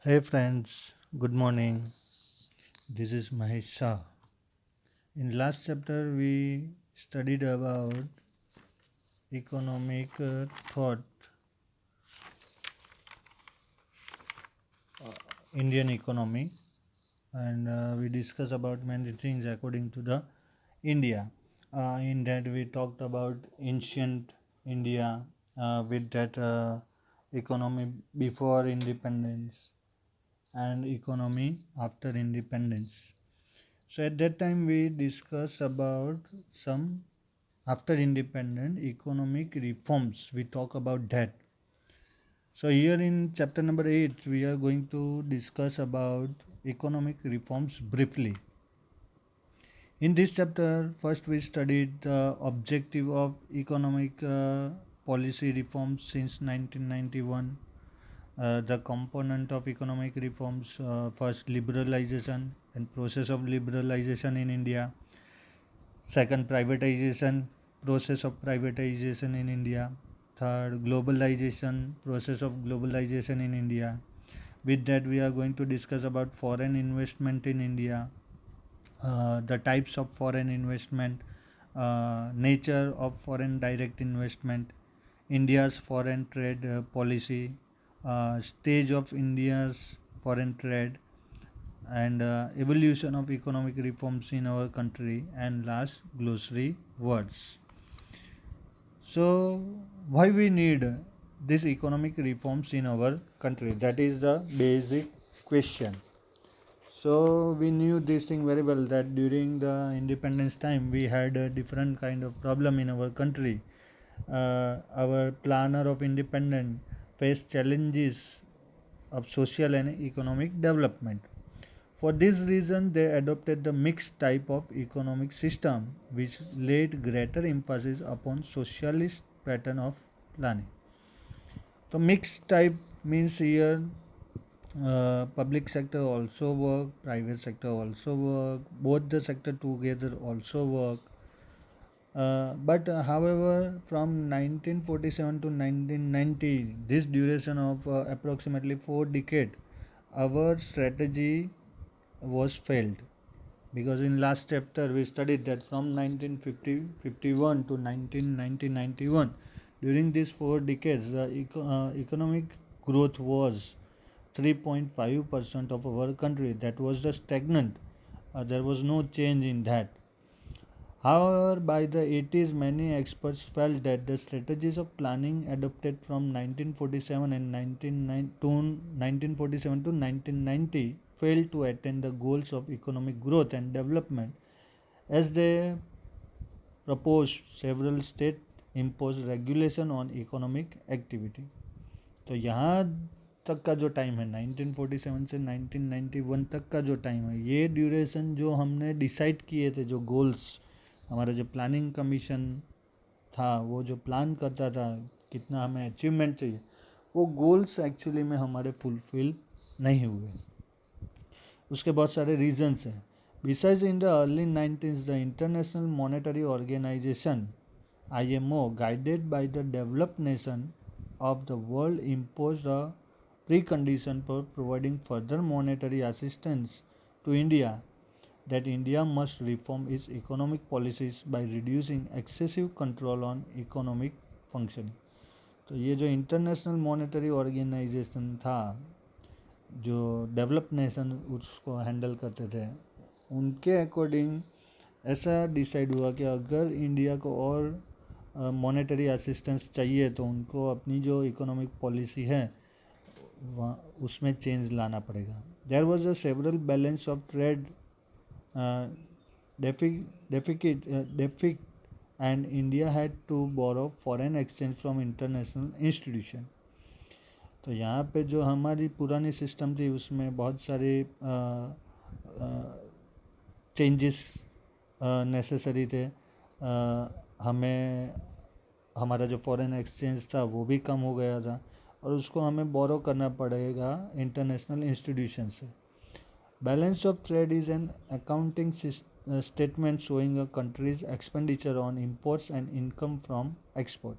Hey friends, good morning. This is Mahesh Shah. In last chapter we studied about economic thought, Indian economy, and we discussed about many things according to the India. In that we talked about ancient India with that economy before independence and economy after independence. So at that time we discussed about some after independent economic reforms. We talk about that. So here in chapter number 8 we are going to discuss about economic reforms briefly. In this chapter first we studied the objective of economic policy reforms since 1991, the component of economic reforms, first liberalization and process of liberalization in India, second privatization, process of privatization in India, third globalization, process of globalization in India. With that we are going to discuss about foreign investment in India, the types of foreign investment, nature of foreign direct investment, India's foreign trade policy, stage of India's foreign trade, and evolution of economic reforms in our country, and last glossary words. So why we need these economic reforms in our country? That is the basic question. So we knew this thing very well that during the independence time we had a different kind of problem in our country. Our planner of independence faced challenges of social and economic development. For this reason, they adopted the mixed type of economic system, which laid greater emphasis upon socialist pattern of planning. So mixed type means here public sector also work, private sector also work, both the sector together also work. But however, from 1947 to 1990, this duration of approximately 4 decades, our strategy was failed, because in last chapter we studied that from 1950 to 1991, during these 4 decades the economic growth was 3.5% of our country. That was the stagnant. There was no change in that. However, by the 80s, many experts felt that the strategies of planning adopted from 1947 and 1947 to 1990 failed to attain the goals of economic growth and development, as they proposed several state imposed regulation on economic activity. तो यहाँ तक का जो time है 1947 से 1991 तक का जो टाइम है, ये ड्यूरेशन जो हमने डिसाइड किए थे, जो गोल्स हमारा जो प्लानिंग कमीशन था, वो जो प्लान करता था कितना हमें अचीवमेंट चाहिए, वो गोल्स एक्चुअली में हमारे फुलफिल नहीं हुए. उसके बहुत सारे रीजंस हैं. Besides in the early 90s the International Monetary Organization IMO, guided by the developed nation of the world, imposed a precondition for providing further monetary assistance to India, that India must reform its economic policies by reducing excessive control on economic functioning. तो ये जो international Monetary organisation था, जो develop nation उसको handle करते थे, उनके according ऐसा डिसाइड हुआ कि अगर इंडिया को और मॉनेटरी असिस्टेंस चाहिए तो उनको अपनी जो इकोनॉमिक पॉलिसी है उसमें चेंज लाना पड़ेगा. There was a several balance of trade deficit and India had to borrow foreign exchange from international institution. तो यहाँ पे जो हमारी पुरानी सिस्टम थी उसमें बहुत सारे चेंजेस नेसेसरी थे. हमें हमारा जो फॉरेन एक्सचेंज था वो भी कम हो गया था, और उसको हमें बोरो करना पड़ेगा इंटरनेशनल इंस्टीट्यूशन से. Balance of trade is an accounting statement showing a countries expenditure on imports and income from export.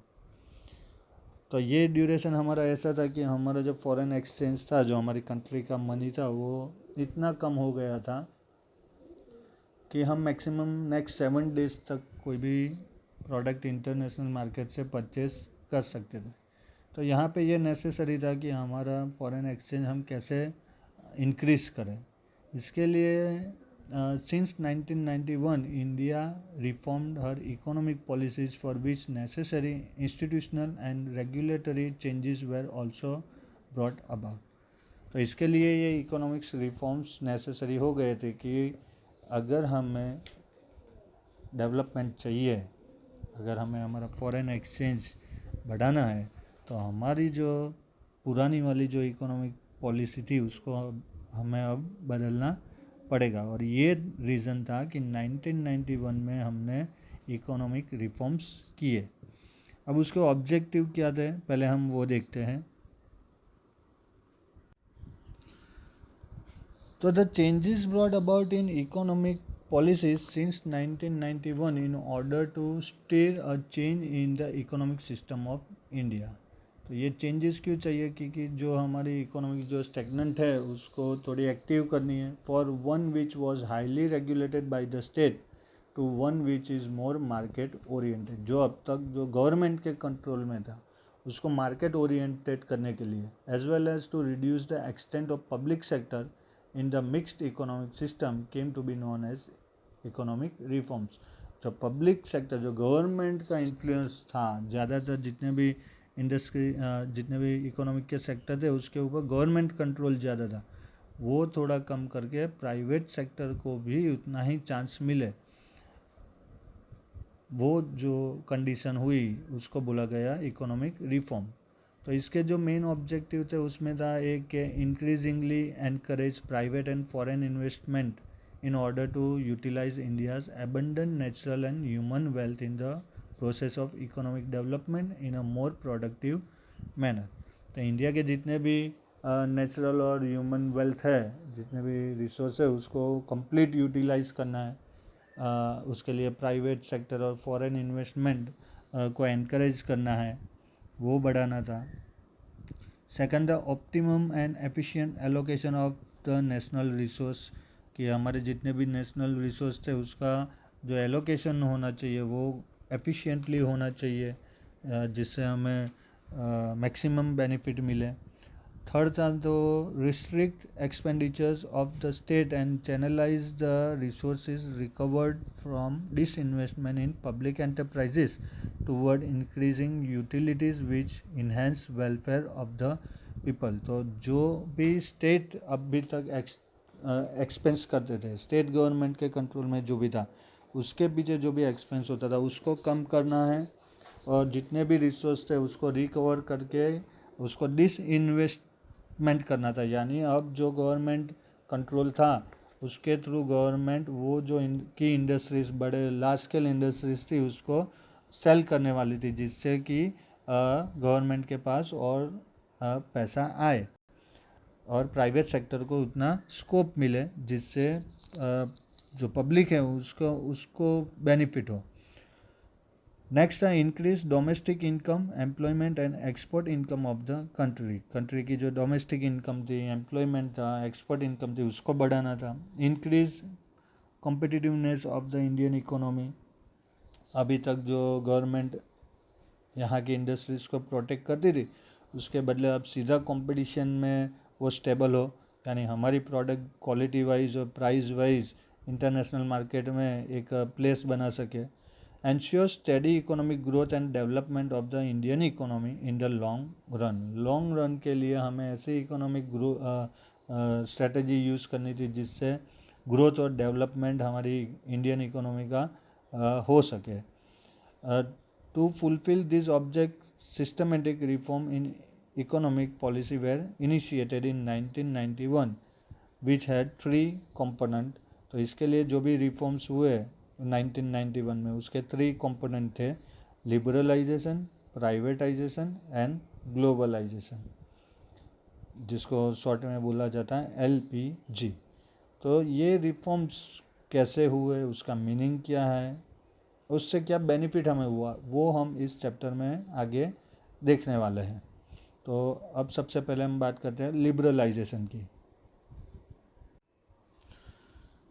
तो ये ड्यूरेशन हमारा ऐसा था कि हमारा जो फॉरेन एक्सचेंज था, जो हमारी कंट्री का मनी था, वो इतना कम हो गया था कि हम मैक्सिमम नेक्स्ट 7 डेज तक कोई भी प्रोडक्ट इंटरनेशनल मार्केट से परचेज कर सकते थे। तो यहाँ पे ये नेसेसरी था कि हमारा फॉरेन एक्सचेंज हम कैसे इंक्रीज़ करें। इसके लिए since 1991 India reformed her economic policies for which necessary institutional and regulatory changes where also brought about. तो इसके लिए ये इकोनॉमिक्स रिफॉर्म्स नेसेसरी हो गए थे कि अगर हमें डेवलपमेंट चाहिए, अगर हमें हमारा फॉरेन एक्सचेंज बढ़ाना है, तो हमारी जो पुरानी वाली जो इकोनॉमिक पॉलिसी थी उसको हमें अब बदलना पड़ेगा। और ये रीज़न था कि 1991 में हमने इकोनॉमिक रिफॉर्म्स किए। अब उसके ऑब्जेक्टिव क्या थे, पहले हम वो देखते हैं। तो the changes brought about in economic policies since 1991 in order to steer a change in the economic system of India। तो ये चेंजेस क्यों चाहिए, क्योंकि जो हमारी इकोनॉमिक जो स्टेगनेंट है उसको थोड़ी एक्टिव करनी है। For one which was highly regulated by the state to one which is more market oriented. जो अब तक जो गवर्नमेंट के कंट्रोल में था उसको मार्केट ओरिएंटेड करने के लिए, as well as to reduce the extent of public sector in the mixed economic system came to be known as economic reforms। जो पब्लिक सेक्टर, जो गवर्नमेंट का इन्फ्लुएंस था ज़्यादातर, जितने भी इंडस्ट्री जितने भी इकोनॉमिक के सेक्टर थे उसके ऊपर गवर्नमेंट कंट्रोल ज़्यादा था, वो थोड़ा कम करके प्राइवेट सेक्टर को भी उतना ही चांस मिले, वो जो कंडीशन हुई उसको बोला गया इकोनॉमिक रिफॉर्म। तो इसके जो मेन ऑब्जेक्टिव थे उसमें था एक, increasingly encourage private and foreign investment in order to utilise India's abundant natural and human wealth in the process of economic development in a more productive manner. तो India के जितने भी नेचुरल और human wealth है, जितने भी resource है, उसको कंप्लीट यूटिलाइज करना है। उसके लिए प्राइवेट सेक्टर और फॉरेन इन्वेस्टमेंट को एनकरेज करना है, वो बढ़ाना था। Second, the optimum and efficient allocation of the national resource, कि हमारे जितने भी नेशनल रिसोर्स थे उसका जो एलोकेशन होना चाहिए वो एफिशिएंटली होना चाहिए, जिससे हमें मैक्सिमम बेनिफिट मिले। थर्ड था तो restrict expenditures of the state and channelise the resources recovered from disinvestment in public enterprises toward increasing utilities which enhance welfare of the people. तो जो भी स्टेट अभी तक एक्सपेंस करते थे, स्टेट गवर्नमेंट के कंट्रोल में जो भी था, उसके पीछे जो भी एक्सपेंस होता था उसको कम करना है, और जितने भी रिसोर्स थे उसको रिकवर करके उसको डिसइन्वेस्टमेंट करना था। यानी अब जो गवर्नमेंट कंट्रोल था उसके थ्रू गवर्नमेंट वो जो की इंडस्ट्रीज़, बड़े लार्ज स्केल इंडस्ट्रीज़ थी, उसको सेल करने वाली थी, जिससे कि गवर्नमेंट के पास और पैसा आए और प्राइवेट सेक्टर को उतना स्कोप मिले, जिससे जो पब्लिक है उसको उसको बेनिफिट हो। नेक्स्ट है increase domestic income, employment and export income of the country की जो डोमेस्टिक इनकम थी, एम्प्लॉयमेंट था, एक्सपोर्ट इनकम थी, उसको बढ़ाना था। Increase competitiveness of the Indian economy, अभी तक जो गवर्नमेंट यहाँ की इंडस्ट्रीज़ को प्रोटेक्ट करती थी उसके बदले अब सीधा कंपटीशन में वो स्टेबल हो, यानी हमारी प्रोडक्ट क्वालिटी वाइज और प्राइस वाइज इंटरनेशनल मार्केट में एक प्लेस बना सके। Ensure steady economic growth and development of the Indian economy in the long run के लिए हमें ऐसी इकोनॉमिक स्ट्रेटजी यूज़ करनी थी जिससे ग्रोथ और डेवलपमेंट हमारी इंडियन इकोनॉमी का हो सके। To fulfill this object, systematic reform in economic policy were initiated in 1991, which had 3 component। तो इसके लिए जो भी रिफॉर्म्स हुए 1991 में, उसके 3 कंपोनेंट थे, लिबरलाइजेशन, प्राइवेटाइजेशन एंड ग्लोबलाइजेशन, जिसको शॉर्ट में बोला जाता है LPG। तो ये रिफॉर्म्स कैसे हुए, उसका मीनिंग क्या है, उससे क्या बेनिफिट हमें हुआ, वो हम इस चैप्टर में आगे देखने वाले हैं। तो अब सबसे पहले हम बात करते हैं लिबरलाइजेशन की।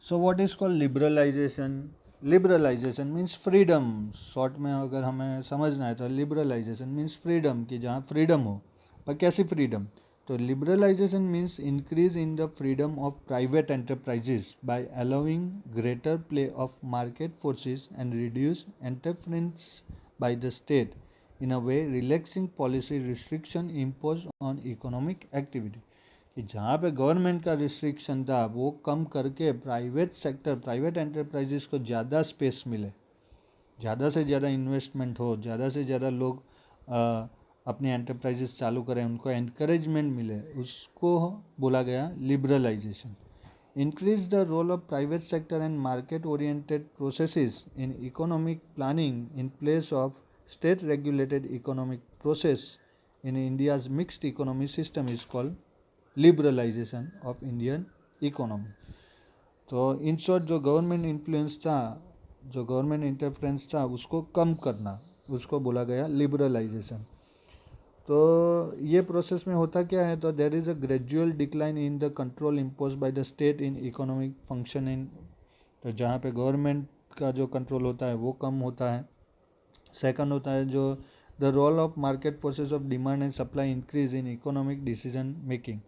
So what is called liberalisation? Liberalisation means freedom. Short में अगर हमें समझना है तो लिबरलाइजेशन मीन्स फ्रीडम, कि जहाँ फ्रीडम हो। पर कैसी फ्रीडम? तो liberalisation means increase in the freedom of private enterprises by allowing greater play of market forces and reduce interference by the state in a way relaxing policy restriction impose on economic activity. कि जहाँ पे government का restriction था वो कम करके private sector, private enterprises को ज़्यादा space मिले, ज़्यादा से ज़्यादा इन्वेस्टमेंट हो, ज़्यादा से ज़्यादा लोग अपनी एंटरप्राइजेस चालू करें, उनको एनकरेजमेंट मिले, उसको बोला गया liberalisation. Increase the role of private sector and market oriented processes in economic planning in place of state regulated economic process in India's mixed economy system is called liberalisation of Indian economy. तो in short जो government influence था, जो government interference था, उसको कम करना, उसको बोला गया लिबरलाइजेशन। तो ये प्रोसेस में होता क्या है? तो there is a gradual decline in the control impose by the state in economic function in. तो जहाँ पे गवर्नमेंट का जो कंट्रोल होता है वो कम होता है। सेकंड होता है जो the role of market forces of demand and supply increase in economic decision making.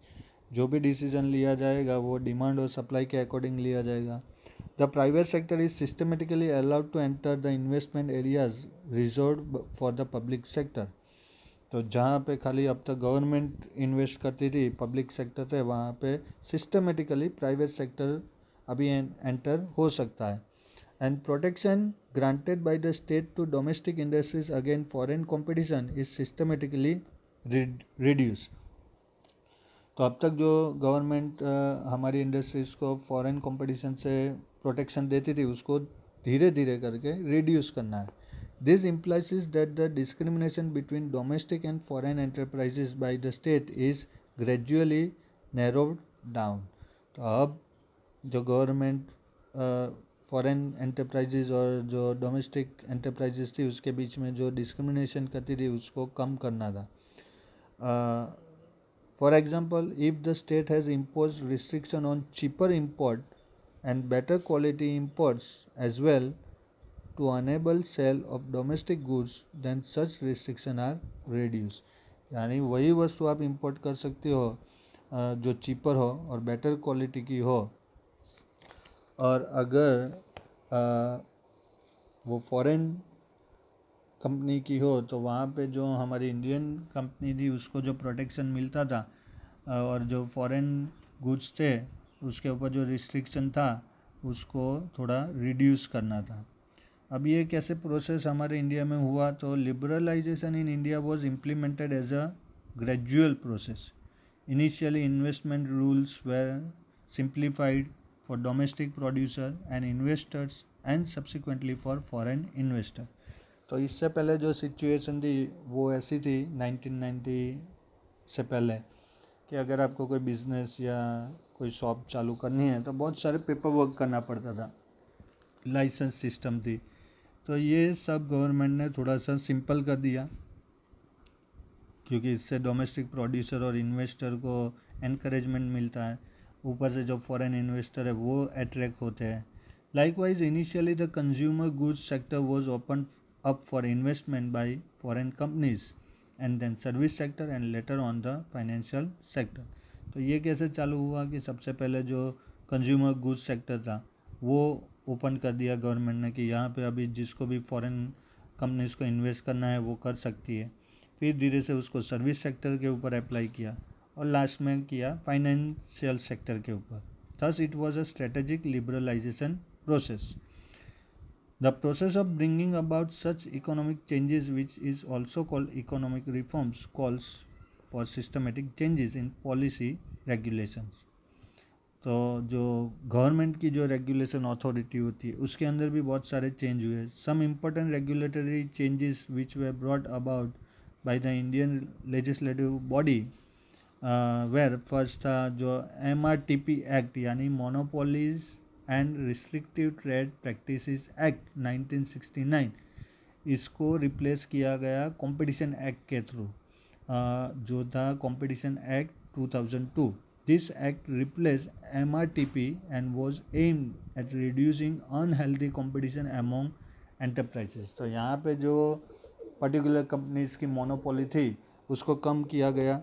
जो भी डिसीजन लिया जाएगा वो डिमांड और सप्लाई के अकॉर्डिंग लिया जाएगा। The private sector is systematically allowed to enter the investment areas reserved for the public sector. तो जहाँ पे खाली अब तक गवर्नमेंट इन्वेस्ट करती थी, पब्लिक सेक्टर थे, वहाँ पे सिस्टमेटिकली प्राइवेट सेक्टर अभी एंटर हो सकता है। And protection granted by the state to domestic industries again foreign competition is systematically reduce. तो अब तक जो गवर्नमेंट हमारी इंडस्ट्रीज़ को फॉरेन कंपटीशन से प्रोटेक्शन देती थी, उसको धीरे धीरे करके रिड्यूस करना है। This implies that the discrimination between domestic and foreign enterprises bye the state is gradually narrowed down. तो अब जो गवर्नमेंट फॉरेन एंटरप्राइजेज और जो डोमेस्टिक एंटरप्राइजेज थी उसके बीच में जो डिस्क्रिमिनेशन करती थी उसको कम करना था। For example, if the state has imposed restriction on cheaper import and better quality imports as well to enable sale of domestic goods, then such restriction are reduced. यानी वही वस्तु आप इंपोर्ट कर सकते हो जो चीपर हो और बेटर क्वालिटी की हो, और अगर वो फॉरेन कंपनी की हो तो वहाँ पे जो हमारी इंडियन कंपनी थी उसको जो प्रोटेक्शन मिलता था और जो फॉरेन गुड्स थे उसके ऊपर जो रिस्ट्रिक्शन था उसको थोड़ा रिड्यूस करना था। अब ये कैसे प्रोसेस हमारे इंडिया में हुआ? तो liberalisation in India was implemented as a gradual process. Initially investment rules were simplified for domestic producer and investors and subsequently for foreign investor. तो इससे पहले जो सिचुएशन थी वो ऐसी थी 1990 से पहले कि अगर आपको कोई बिज़नेस या कोई शॉप चालू करनी है तो बहुत सारे पेपर वर्क करना पड़ता था, लाइसेंस सिस्टम थी। तो ये सब गवर्नमेंट ने थोड़ा सा सिंपल कर दिया क्योंकि इससे डोमेस्टिक प्रोड्यूसर और इन्वेस्टर को एनकरेजमेंट मिलता है, ऊपर से जो फॉरेन इन्वेस्टर है वो अट्रैक्ट होते हैं। Likewise initially the consumer goods sector was open up for investment by foreign companies and then service sector and later on the financial sector। तो ये कैसे चालू हुआ कि सबसे पहले जो कंज्यूमर गुड्स सेक्टर था वो ओपन कर दिया गवर्नमेंट ने कि यहाँ पे अभी जिसको भी फॉरेन कंपनीज को इन्वेस्ट करना है वो कर सकती है। फिर धीरे से उसको सर्विस सेक्टर के ऊपर अप्लाई किया और लास्ट में किया फाइनेंशियल सेक्टर के ऊपर। Thus it was a strategic liberalisation process. The process of bringing about such economic changes, which is also called economic reforms, calls for systematic changes in policy regulations। तो जो government की जो regulation authority होती है उसके अंदर भी बहुत सारे चेंज हुए। Some important regulatory changes which were brought about by the Indian legislative body were first था जो MRTP एक्ट यानी monopolies and restrictive trade practices act 1969। इसको रिप्लेस किया गया कंपटीशन एक्ट के थ्रू, जो था competition act 2002. This act replaced MRTP and was aimed at reducing unhealthy competition among enterprises. तो यहाँ पे जो पर्टिकुलर कंपनीज की मोनोपोली थी उसको कम किया गया,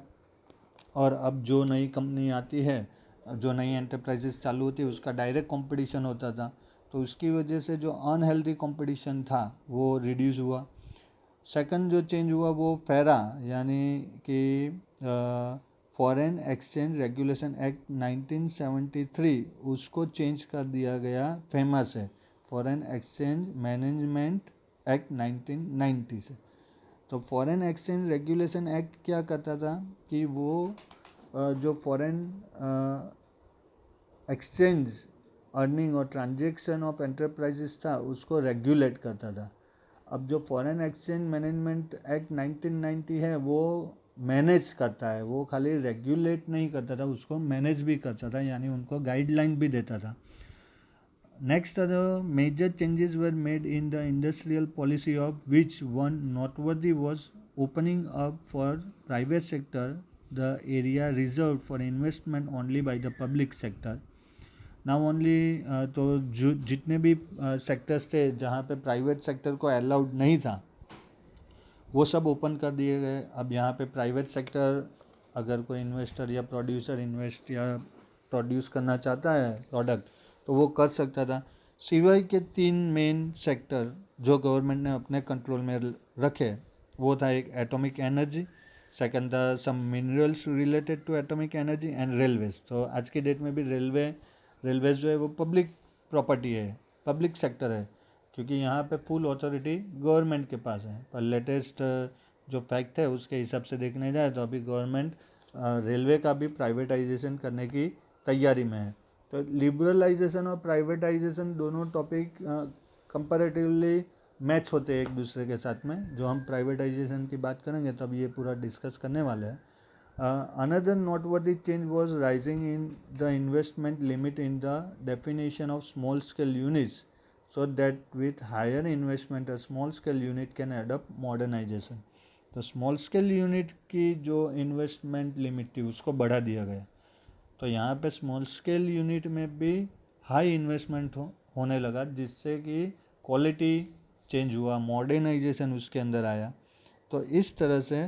और अब जो नई कंपनी आती है, जो नई एंटरप्राइजेस चालू होती है, उसका डायरेक्ट कंपटीशन होता था, तो उसकी वजह से जो अनहेल्दी कंपटीशन था वो रिड्यूस हुआ. सेकंड जो चेंज हुआ वो फेरा यानी कि फॉरेन एक्सचेंज रेगुलेशन एक्ट 1973, उसको चेंज कर दिया गया फेमस है फॉरेन एक्सचेंज मैनेजमेंट एक्ट 1990 से. तो फॉरेन एक्सचेंज रेगुलेशन एक्ट क्या करता था कि वो जो फॉरेन एक्सचेंज अर्निंग और ट्रांजैक्शन ऑफ एंटरप्राइजेस था उसको रेगुलेट करता था. अब जो फॉरेन एक्सचेंज मैनेजमेंट एक्ट 1990 है वो मैनेज करता है, वो खाली रेगुलेट नहीं करता था, उसको मैनेज भी करता था, यानी उनको गाइडलाइन भी देता था. Next other major changes were made in the industrial policy, of which one noteworthy was opening up for private sector the area reserved for investment only by the public sector. Now only तो जो जितने भी sectors थे जहाँ पे private sector को allowed नहीं था वो सब ओपन कर दिए गए. अब यहाँ पे प्राइवेट सेक्टर अगर कोई इन्वेस्टर या प्रोड्यूसर इन्वेस्ट या प्रोड्यूस करना चाहता है प्रोडक्ट तो वो कर सकता था. सिवाय के 3 मेन सेक्टर जो गवर्नमेंट ने अपने कंट्रोल में रखे, वो था एक एटॉमिक एनर्जी, सेकंड था some minerals related to atomic energy, and railways. तो आज की डेट में भी रेलवेज जो है वो पब्लिक प्रॉपर्टी है, पब्लिक सेक्टर है, क्योंकि यहाँ पे फुल अथॉरिटी गवर्नमेंट के पास है. पर लेटेस्ट जो फैक्ट है उसके हिसाब से देखने जाए तो अभी गवर्नमेंट रेलवे का भी प्राइवेटाइजेशन करने की तैयारी में है. तो लिबरलाइजेशन और प्राइवेटाइजेशन दोनों टॉपिक कंपैरेटिवली मैच होते हैं एक दूसरे के साथ में. जो हम प्राइवेटाइजेशन की बात करेंगे तब ये पूरा डिस्कस करने वाले हैं. Another noteworthy change was rising in the investment limit in the definition of small scale units, so that with higher investment a small scale unit can adopt modernization. तो स्मॉल स्केल यूनिट की जो investment limit थी उसको बढ़ा दिया गया. तो यहाँ पे स्मॉल स्केल यूनिट में भी हाई इन्वेस्टमेंट होने लगा, जिससे कि क्वालिटी चेंज हुआ, मॉडर्नाइजेशन उसके अंदर आया. तो इस तरह से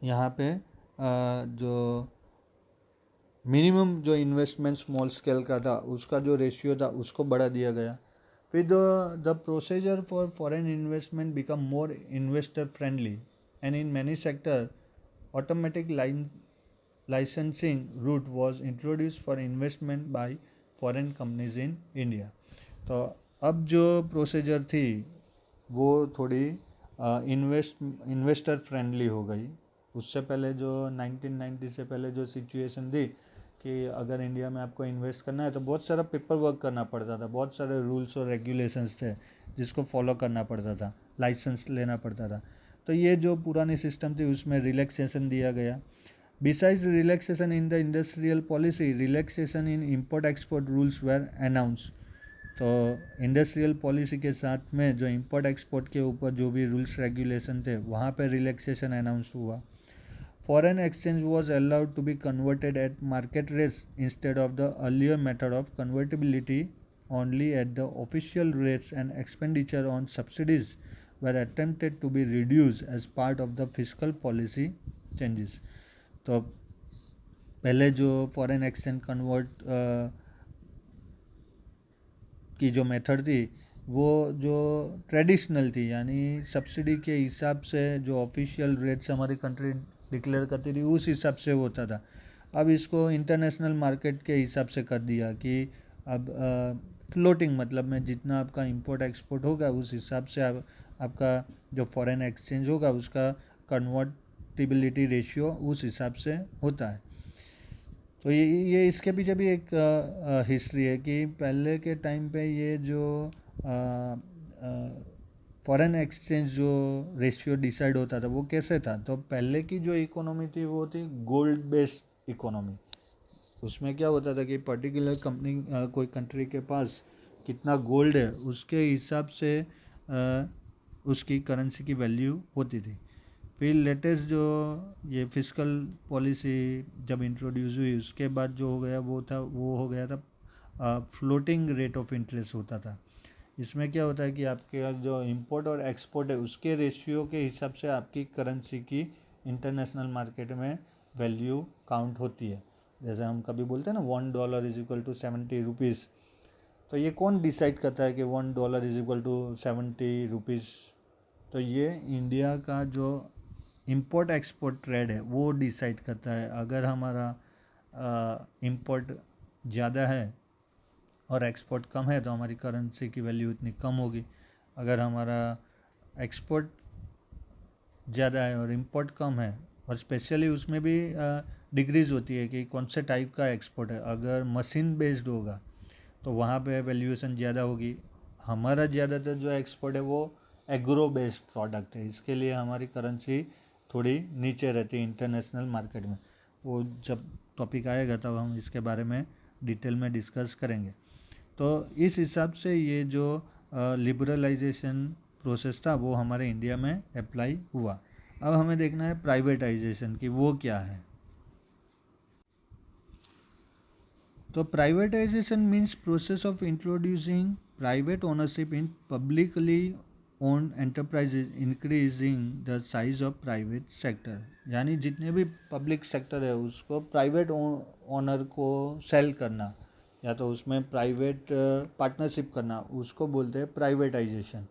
यहाँ पे जो मिनिमम जो इन्वेस्टमेंट स्मॉल स्केल का था उसका जो रेशियो था उसको बढ़ा दिया गया. फिर the procedure for foreign investment become more investor friendly, and in many sector automatic licensing route was introduced for investment by foreign companies in India. तो अब जो प्रोसीजर थी वो थोड़ी इन्वेस्टर फ्रेंडली हो गई. उससे पहले जो 1990 से पहले जो सिचुएशन थी कि अगर इंडिया में आपको इन्वेस्ट करना है तो बहुत सारा पेपर वर्क करना पड़ता था, बहुत सारे रूल्स और रेगुलेशंस थे जिसको फॉलो करना पड़ता था, लाइसेंस लेना पड़ता था. तो ये जो पुरानी सिस्टम थी उसमें रिलैक्सेशन दिया गया. Besides relaxation in the industrial policy, relaxation in import-export rules were announced. तो इंडस्ट्रियल पॉलिसी के साथ में जो इम्पोर्ट एक्सपोर्ट के ऊपर जो भी रूल्स रेगुलेशन थे वहाँ पे रिलैक्सेशन अनाउंस हुआ. Foreign exchange was allowed to be converted at market rates instead of the earlier method of convertibility only at the official rates, and expenditure on subsidies were attempted to be reduced as part of the fiscal policy changes. तो पहले जो foreign exchange convert की जो method थी वो जो traditional थी, यानी सब्सिडी के हिसाब से जो ऑफिशियल रेट्स हमारी कंट्री डिक्लेयर करती थी उस हिसाब से होता था. अब इसको इंटरनेशनल मार्केट के हिसाब से कर दिया कि अब फ्लोटिंग मतलब में जितना आपका इंपोर्ट एक्सपोर्ट होगा उस हिसाब से आपका जो फॉरेन एक्सचेंज होगा उसका कन्वर्टिबिलिटी रेशियो उस हिसाब से होता है. तो ये इसके पीछे भी एक हिस्ट्री है कि पहले के टाइम पे ये जो फॉरेन एक्सचेंज जो रेशियो डिसाइड होता था वो कैसे था. तो पहले की जो इकोनॉमी थी वो थी गोल्ड बेस्ड इकोनॉमी. उसमें क्या होता था कि पर्टिकुलर कंपनी कोई कंट्री के पास कितना गोल्ड है उसके हिसाब से उसकी करेंसी की वैल्यू होती थी। फिर लेटेस्ट जो ये फिस्कल पॉलिसी जब इंट्रोड्यूस हुई उसके बाद जो हो गया वो हो गया था फ्लोटिंग रेट ऑफ इंटरेस्ट होता था। इसमें क्या होता है कि आपके जो इंपोर्ट और एक्सपोर्ट है उसके रेशियो के हिसाब से आपकी करेंसी की इंटरनेशनल मार्केट में वैल्यू काउंट होती है। जैसे हम कभी बोलते हैं ना $1 इज इक्वल टू 70 रुपीज़, तो ये कौन डिसाइड करता है कि $1 इज इक्वल टू 70 रुपीज़? तो ये इंडिया का जो इंपोर्ट एक्सपोर्ट ट्रेड है वो डिसाइड करता है। अगर हमारा इंपोर्ट ज़्यादा है और एक्सपोर्ट कम है तो हमारी करेंसी की वैल्यू इतनी कम होगी। अगर हमारा एक्सपोर्ट ज़्यादा है और इंपोर्ट कम है, और स्पेशली उसमें भी डिग्रीज होती है कि कौन से टाइप का एक्सपोर्ट है। अगर मशीन बेस्ड होगा तो वहाँ पे वैल्यूएशन ज़्यादा होगी। हमारा ज़्यादातर जो एक्सपोर्ट है वो एग्रो बेस्ड प्रोडक्ट है, इसके लिए हमारी करेंसी थोड़ी नीचे रहती है इंटरनेशनल मार्केट में। वो जब टॉपिक आएगा तब हम इसके बारे में डिटेल में डिस्कस करेंगे। तो इस हिसाब से ये जो लिबरलाइजेशन प्रोसेस था वो हमारे इंडिया में अप्लाई हुआ। अब हमें देखना है प्राइवेटाइजेशन कि वो क्या है। तो privatisation means process of introducing private ownership in publicly owned enterprises increasing the size of private sector. यानी जितने भी पब्लिक सेक्टर है उसको प्राइवेट ओनर को सेल करना या तो उसमें प्राइवेट पार्टनरशिप करना, उसको बोलते हैं प्राइवेटाइजेशन।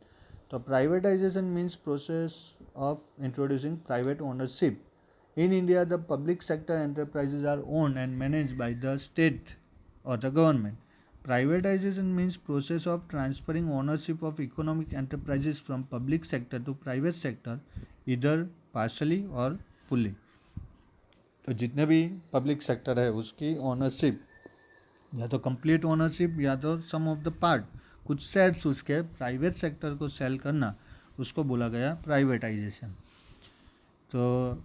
तो privatisation means process of introducing private ownership in India. The public sector enterprises are owned and managed by the state or the government. Privatization means process of transferring ownership of economic enterprises from public sector to private sector, either partially or fully. तो जितने भी public sector है उसकी ownership या तो complete ownership या तो सम of the part, कुछ शेयर्स उसके प्राइवेट सेक्टर को सेल करना, उसको बोला गया प्राइवेटाइजेशन। तो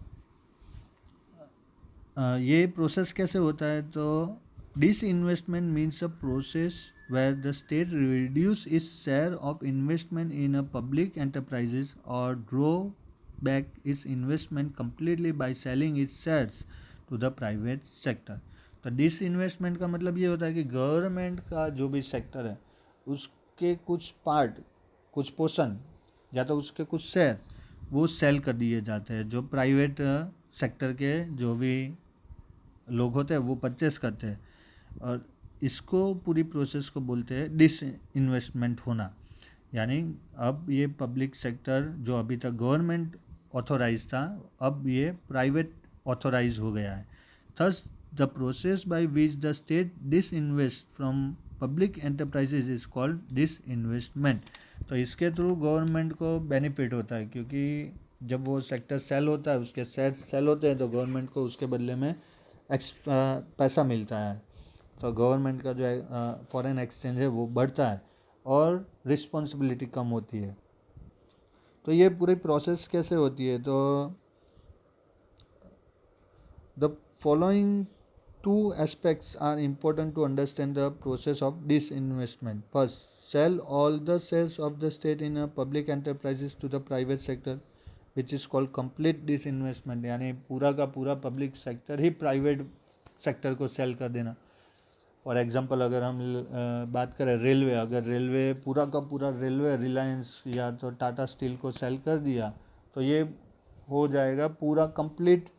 ये प्रोसेस कैसे होता है? तो disinvestment means a process where the state reduce its share of investment in a public enterprises और draw back its investment completely by selling its shares to the private sector. तो disinvestment का मतलब ये होता है कि government का जो भी सेक्टर है उसके कुछ पार्ट, कुछ पोर्शन या तो उसके कुछ शेयर वो सेल कर दिए जाते हैं। जो प्राइवेट सेक्टर के जो भी लोग होते हैं वो परचेस करते हैं, और इसको पूरी प्रोसेस को बोलते हैं डिस इन्वेस्टमेंट होना। यानी अब ये पब्लिक सेक्टर जो अभी तक गवर्नमेंट ऑथोराइज था अब ये प्राइवेट ऑथोराइज हो गया है। Thus the process by which the state disinvest from public enterprises is called disinvestment. तो इसके थ्रू गवर्नमेंट को बेनिफिट होता है, क्योंकि जब वो सेक्टर सेल होता है, उसके शेयर सेल होते हैं, तो गवर्नमेंट को उसके बदले में पैसा मिलता है। तो गवर्नमेंट का जो है फॉरेन एक्सचेंज है वो बढ़ता है और रिस्पॉन्सिबिलिटी कम होती है। तो ये पूरी प्रोसेस कैसे होती है? तो the following two aspects are important to understand the process of disinvestment. First, sell all the shares of the state in a public enterprises to the private sector, which is called complete disinvestment. यानी पूरा का पूरा public sector ही private sector को sell कर देना। For example अगर हम बात करें रेलवे, अगर रेलवे पूरा का पूरा रेलवे रिलायंस या तो टाटा स्टील को सेल कर दिया तो ये हो जाएगा पूरा complete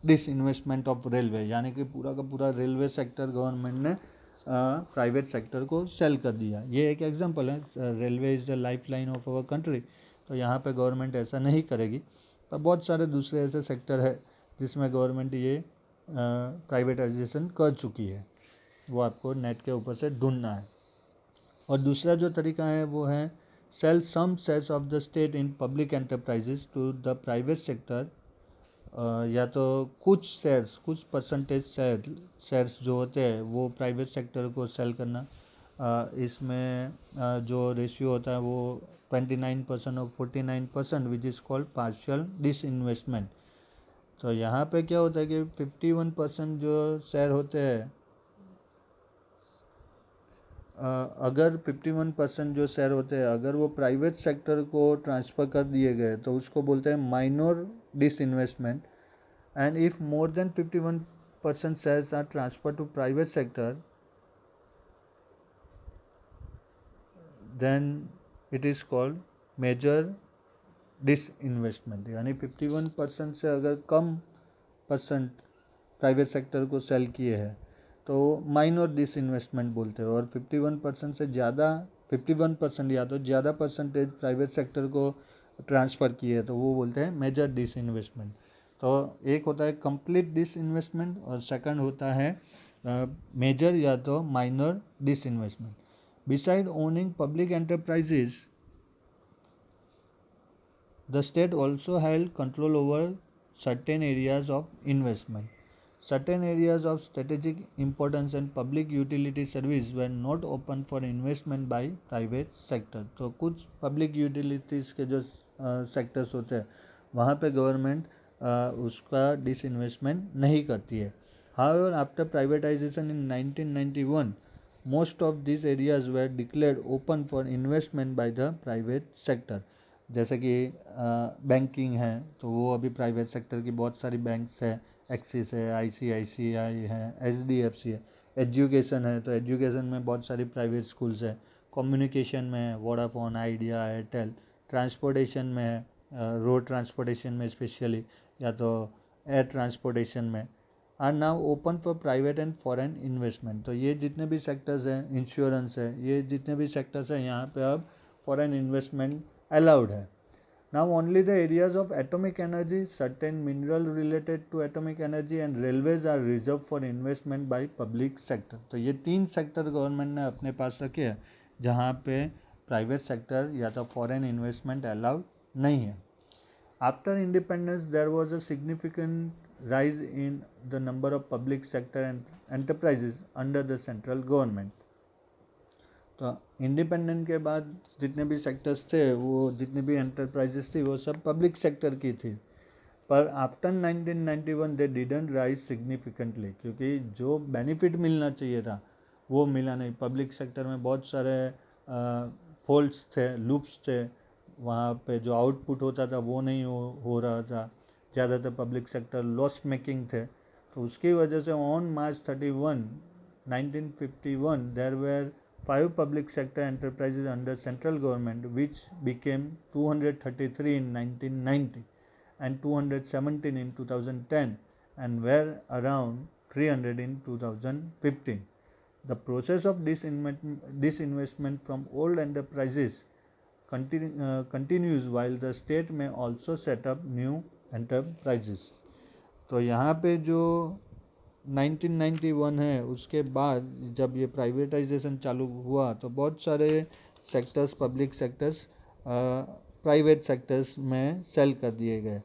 disinvestment of railway, यानी कि पूरा का पूरा रेलवे सेक्टर गवर्नमेंट ने प्राइवेट सेक्टर को सेल कर दिया। ये एक एग्जांपल है। Railway is the life line of our country, तो यहाँ पे गवर्नमेंट ऐसा नहीं करेगी। पर बहुत सारे दूसरे ऐसे सेक्टर है जिसमें गवर्नमेंट ये प्राइवेटाइजेशन कर चुकी है, वो आपको नेट के ऊपर से ढूंढना है। और दूसरा जो तरीका है वो है sell some shares of the state in public enterprises to the private sector, या तो कुछ शेयर्स, कुछ परसेंटेज शेयर्स जो होते हैं वो प्राइवेट सेक्टर को सेल करना। इसमें जो रेशियो होता है वो 29% और 49%, which is called partial disinvestment. तो यहाँ पे क्या होता है कि 51% जो शेयर होते हैं अगर 51% जो शेयर होते हैं अगर वो प्राइवेट सेक्टर को ट्रांसफ़र कर दिए गए तो उसको बोलते हैं minor disinvestment. And if more than 51% shares are transfer to private sector then it is called major disinvestment. यानी 51% से अगर कम परसेंट प्राइवेट सेक्टर को सेल किए हैं तो माइनर डिसइन्वेस्टमेंट बोलते हैं. और 51% से ज़्यादा 51% या तो ज़्यादा परसेंटेज प्राइवेट सेक्टर को ट्रांसफ़र किए तो वो बोलते हैं मेजर डिसइन्वेस्टमेंट. तो एक होता है कंप्लीट डिसइन्वेस्टमेंट और सेकंड होता है मेजर या तो minor disinvestment. Beside owning public enterprises the state also held control over certain areas of investment. Certain areas of strategic importance and public utility service were not open for investment by private sector. तो कुछ public utilities के जो sectors होते हैं वहाँ पे government उसका disinvestment नहीं करती है. However, after privatization in 1991, most of these areas were declared open for investment by the private sector. जैसे कि बैंकिंग है तो वो अभी प्राइवेट सेक्टर की बहुत सारी बैंक्स है. एक्सिस है, ICICI है, HDFC है. एजुकेशन है तो एजुकेशन में बहुत सारी प्राइवेट स्कूल्स है. कम्युनिकेशन में है, वोडाफोन, आइडिया, एयरटेल. ट्रांसपोर्टेशन में है, रोड ट्रांसपोर्टेशन में स्पेशली या तो एयर ट्रांसपोर्टेशन में are now open for private and foreign investment. तो ये जितने भी सेक्टर्स हैं, इंश्योरेंस है, ये जितने भी सेक्टर्स हैं यहाँ पे अब फॉरेन इन्वेस्टमेंट allowed है. Now only the areas of atomic energy, certain mineral related to atomic energy and railways are reserved for investment by public sector. तो ये 3 सेक्टर गवर्नमेंट ने अपने पास रखे हैं जहाँ पे प्राइवेट सेक्टर या तो फॉरेन इन्वेस्टमेंट अलाउड नहीं है. After independence there was a significant rise in the number of public sector and enterprises under the central government. तो इंडिपेंडेंट के बाद जितने भी सेक्टर्स थे वो जितने भी एंटरप्राइजेस थी वो सब पब्लिक सेक्टर की थी. पर after 1991 they didn't rise significantly क्योंकि जो बेनिफिट मिलना चाहिए था वो मिला नहीं. पब्लिक सेक्टर में बहुत सारे फॉल्ट्स थे, लूप्स थे. वहाँ पे जो आउटपुट होता था वो नहीं हो रहा था. ज़्यादातर पब्लिक सेक्टर लॉस मेकिंग थे. तो उसकी वजह से on March 31, 1951 there were 5 public sector enterprises under central government which became 233 in 1990 and 217 in 2010 and were around 300 in 2015. The process of disinvestment from old enterprises continues while the state may also set up new enterprises. तो यहाँ पे जो 1991 है उसके बाद जब ये privatisation चालू हुआ तो बहुत सारे sectors public sectors private sectors में सेल कर दिए गए.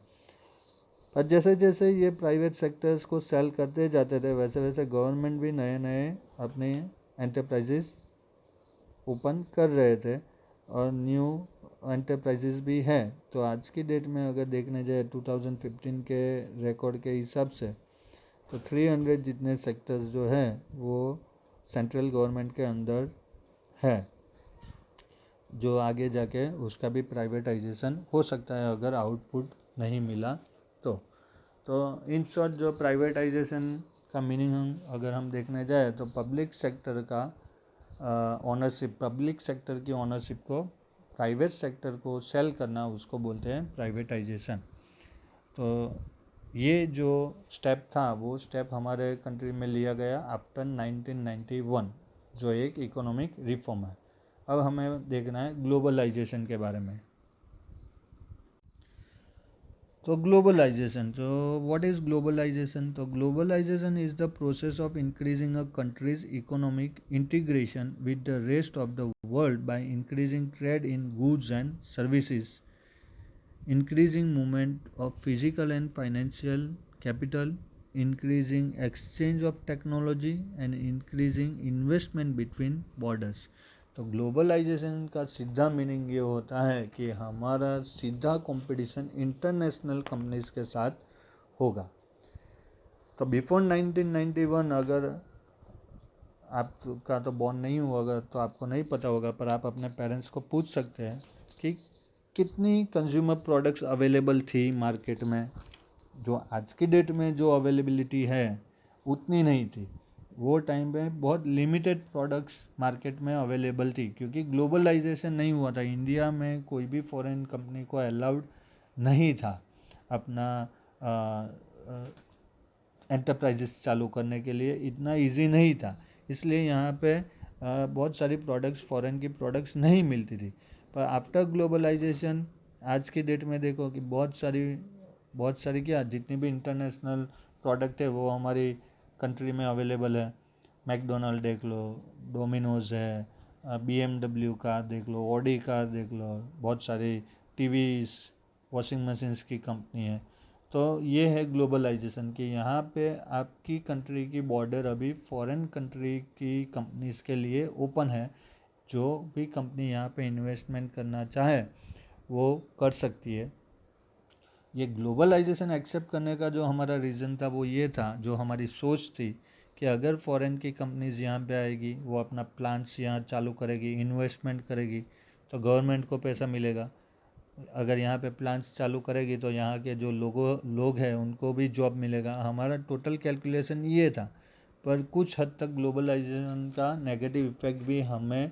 पर जैसे जैसे ये प्राइवेट सेक्टर्स को सेल करते जाते थे वैसे वैसे गवर्नमेंट भी नए नए अपने एंटरप्राइजेस ओपन कर रहे थे और न्यू एंटरप्राइजेस भी है. तो आज की डेट में अगर देखने जाए 2015 के रिकॉर्ड के हिसाब से तो 300 जितने सेक्टर्स जो हैं वो सेंट्रल गवर्नमेंट के अंदर है जो आगे जाके उसका भी प्राइवेटाइजेशन हो सकता है अगर आउटपुट नहीं मिला तो इन शॉर्ट जो प्राइवेटाइजेशन का मीनिंग अगर हम देखने जाए तो पब्लिक सेक्टर का ऑनरशिप पब्लिक सेक्टर की ऑनरशिप को प्राइवेट सेक्टर को सेल करना उसको बोलते हैं प्राइवेटाइजेशन. तो ये जो स्टेप था वो स्टेप हमारे कंट्री में लिया गया आफ्टर 1991 जो एक इकोनॉमिक रिफॉर्म है. अब हमें देखना है ग्लोबलाइजेशन के बारे में. तो ग्लोबलाइजेशन, तो व्हाट इज़ ग्लोबलाइजेशन? तो globalisation is the process of increasing a country's economic integration with the rest of the world by increasing trade in goods and services, increasing movement of physical and financial capital, increasing exchange of technology and increasing investment between borders. तो globalisation का सीधा meaning ये होता है कि हमारा सीधा competition international companies के साथ होगा. तो बिफोर 1991 अगर आपका तो बॉर्न नहीं हुआ होगा तो आपको नहीं पता होगा, पर आप अपने पेरेंट्स को पूछ सकते हैं कि कितनी कंज्यूमर प्रोडक्ट्स अवेलेबल थी मार्केट में। जो आज की डेट में जो अवेलेबिलिटी है उतनी नहीं थी। वो टाइम पे बहुत लिमिटेड प्रोडक्ट्स मार्केट में अवेलेबल थी, क्योंकि ग्लोबलाइजेशन नहीं हुआ था। इंडिया में कोई भी फॉरेन कंपनी को अलाउड नहीं था अपना एंटरप्राइजेस चालू करने के लिए, इतना इजी नहीं था। इसलिए यहाँ पे बहुत सारी प्रोडक्ट्स, फॉरेन की प्रोडक्ट्स नहीं मिलती थी। पर आफ्टर ग्लोबलाइजेशन आज की डेट में देखो कि बहुत सारी क्या, जितनी भी इंटरनेशनल प्रोडक्ट है वो हमारी कंट्री में अवेलेबल है। मैकडोनल्ड देख लो, डोमिनोज़ है, BMW कार देख लो, ऑडी कार देख लो, बहुत सारी टीवीज, वॉशिंग मशीन्स की कंपनी है। तो ये है ग्लोबलाइजेशन कि यहाँ पे आपकी कंट्री की बॉर्डर अभी फॉरेन कंट्री की कंपनीज के लिए ओपन है। जो भी कंपनी यहाँ पे इन्वेस्टमेंट करना चाहे वो कर सकती है। ये ग्लोबलाइजेशन एक्सेप्ट करने का जो हमारा रीज़न था वो ये था, जो हमारी सोच थी कि अगर फॉरेन की कंपनीज यहाँ पे आएगी, वो अपना प्लांट्स यहाँ चालू करेगी, इन्वेस्टमेंट करेगी, तो गवर्नमेंट को पैसा मिलेगा। अगर यहाँ पे प्लांट्स चालू करेगी तो यहाँ के जो लोग हैं उनको भी जॉब मिलेगा। हमारा टोटल कैलकुलेशन ये था। पर कुछ हद तक ग्लोबलाइजेशन का नेगेटिव इफेक्ट भी हमें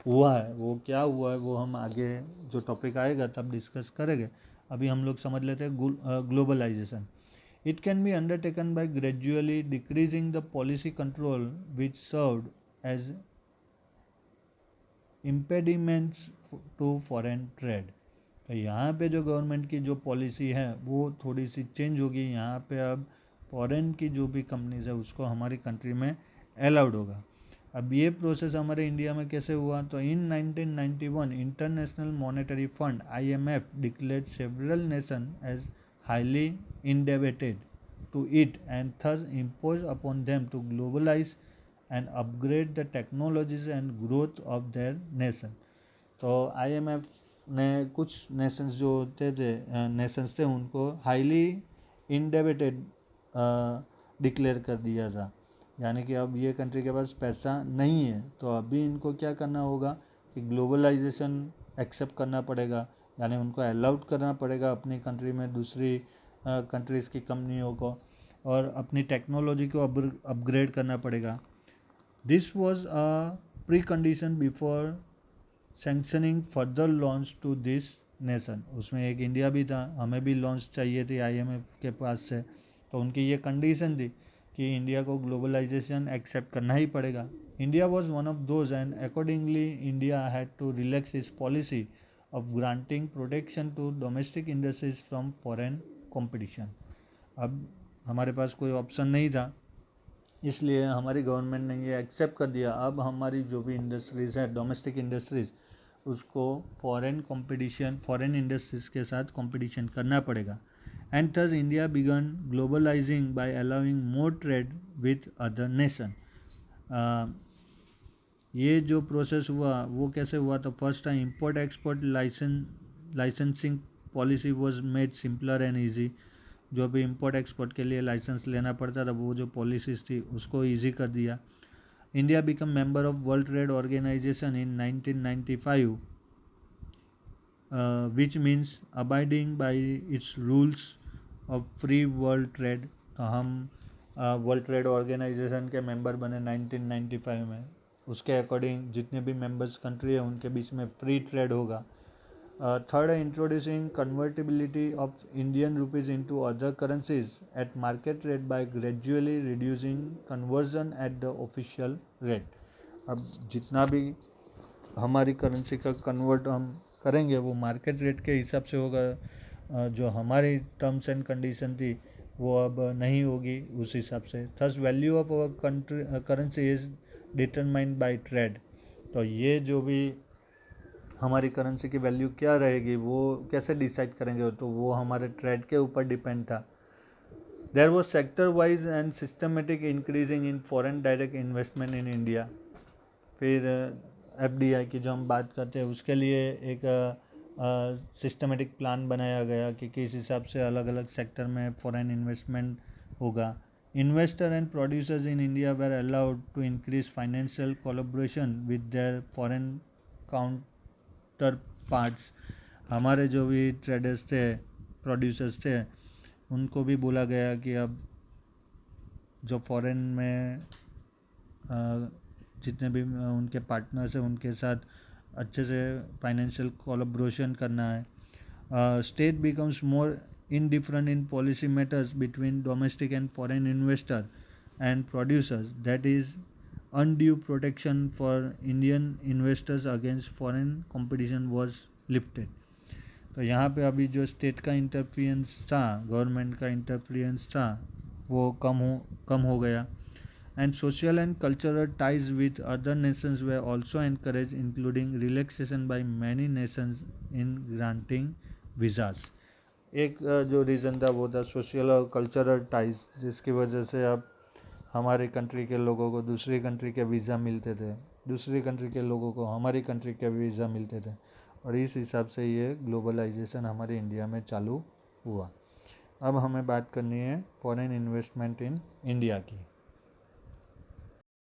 हुआ है। वो क्या हुआ है वो हम आगे जो टॉपिक आएगा तब डिस्कस करेंगे। अभी हम लोग समझ लेते हैं globalisation. It can be undertaken by gradually decreasing the policy control which served as impediments to foreign trade. तो यहाँ पे जो गवर्नमेंट की जो पॉलिसी है वो थोड़ी सी चेंज होगी। यहाँ पे अब फॉरेन की जो भी कंपनीज है उसको हमारी कंट्री में अलाउड होगा। अब ये प्रोसेस हमारे इंडिया में कैसे हुआ, तो in 1991 international monetary fund IMF declared several nation as highly indebted to it and thus impose upon them to globalise and upgrade the technologies and growth of their nation. तो IMF ने कुछ Nations जो होते थे Nations थे उनको highly इंडेबिटेड declare कर दिया था। यानी कि अब ये कंट्री के पास पैसा नहीं है, तो अभी इनको क्या करना होगा कि ग्लोबलाइजेशन एक्सेप्ट करना पड़ेगा। यानी उनको अलाउड करना पड़ेगा अपनी कंट्री में दूसरी कंट्रीज़ की कंपनियों को, और अपनी टेक्नोलॉजी को अपग्रेड करना पड़ेगा। This was a precondition before sanctioning further loans to this nation. उसमें एक इंडिया भी था, हमें भी लॉन्च चाहिए थी IMF के पास से। तो उनकी ये कंडीशन थी कि इंडिया को ग्लोबलाइजेशन एक्सेप्ट करना ही पड़ेगा। India was one of those and accordingly India had to relax this policy of granting protection to domestic industries from foreign competition. अब हमारे पास कोई ऑप्शन नहीं था, इसलिए हमारी गवर्नमेंट ने ये एक्सेप्ट कर दिया। अब हमारी जो भी इंडस्ट्रीज़ है, डोमेस्टिक इंडस्ट्रीज़, उसको फॉरेन इंडस्ट्रीज के साथ कंपटीशन करना पड़ेगा। And thus India began globalising by allowing more trade with other nation. ये जो प्रोसेस हुआ वो कैसे हुआ, तो first time import export licensing policy was made simpler and easy. जो भी इंपोर्ट एक्सपोर्ट के लिए लाइसेंस लेना पड़ता था वो जो पॉलिसीज़ थी उसको ईजी कर दिया। India become member of World Trade Organization in 1995, which means abiding by its rules of free world trade। तो हम वर्ल्ड ट्रेड ऑर्गेनाइजेशन के मेंबर बने 1995 में। उसके अकॉर्डिंग जितने भी मेंबर्स कंट्री है उनके बीच में फ्री ट्रेड होगा। थर्ड है introducing convertibility of Indian rupees into other currencies eight market rate by gradually reducing conversion at the official rate. अब जितना भी हमारी करेंसी का कन्वर्ट हम करेंगे वो मार्केट रेट के हिसाब से होगा। जो हमारी टर्म्स एंड कंडीशन थी वो अब नहीं होगी उस हिसाब से। Thus value of our country currency is determined by trade. तो ये जो भी हमारी करेंसी की वैल्यू क्या रहेगी वो कैसे डिसाइड करेंगे, तो वो हमारे ट्रेड के ऊपर डिपेंड था। There was sector wise and systematic increasing in foreign direct investment in India. फिर FDI की जो हम बात करते हैं उसके लिए एक सिस्टमेटिक प्लान बनाया गया कि किस हिसाब से अलग अलग सेक्टर में फॉरेन इन्वेस्टमेंट होगा। Investors and producers in India were allowed to increase financial collaboration with their foreign counterparts. हमारे जो भी ट्रेडर्स थे, प्रोड्यूसर्स थे, उनको भी बोला गया कि अब जो फॉरेन में जितने भी उनके पार्टनर्स हैं उनके साथ अच्छे से फाइनेंशियल कोलैबोरेशन करना है. State becomes more indifferent in policy matters between domestic and foreign investor and producers. That is, undue protection for Indian investors against foreign competition was lifted. तो यहाँ पे अभी जो स्टेट का इंटरफियंस था, गवर्नमेंट का इंटरफियंस था, वो कम हो गया. And social and cultural ties with other nations were also encouraged, including relaxation by many nations in granting visas. एक जो रीज़न था वो था सोशल और कल्चरल टाइज, जिसकी वजह से अब हमारे कंट्री के लोगों को दूसरी कंट्री के वीज़ा मिलते थे, दूसरी कंट्री के लोगों को हमारी कंट्री के वीज़ा मिलते थे, और इस हिसाब से ये ग्लोबलाइजेशन हमारे इंडिया में चालू हुआ. अब हमें बात करनी है फॉरेन इन्वेस्टमेंट इन इंडिया की.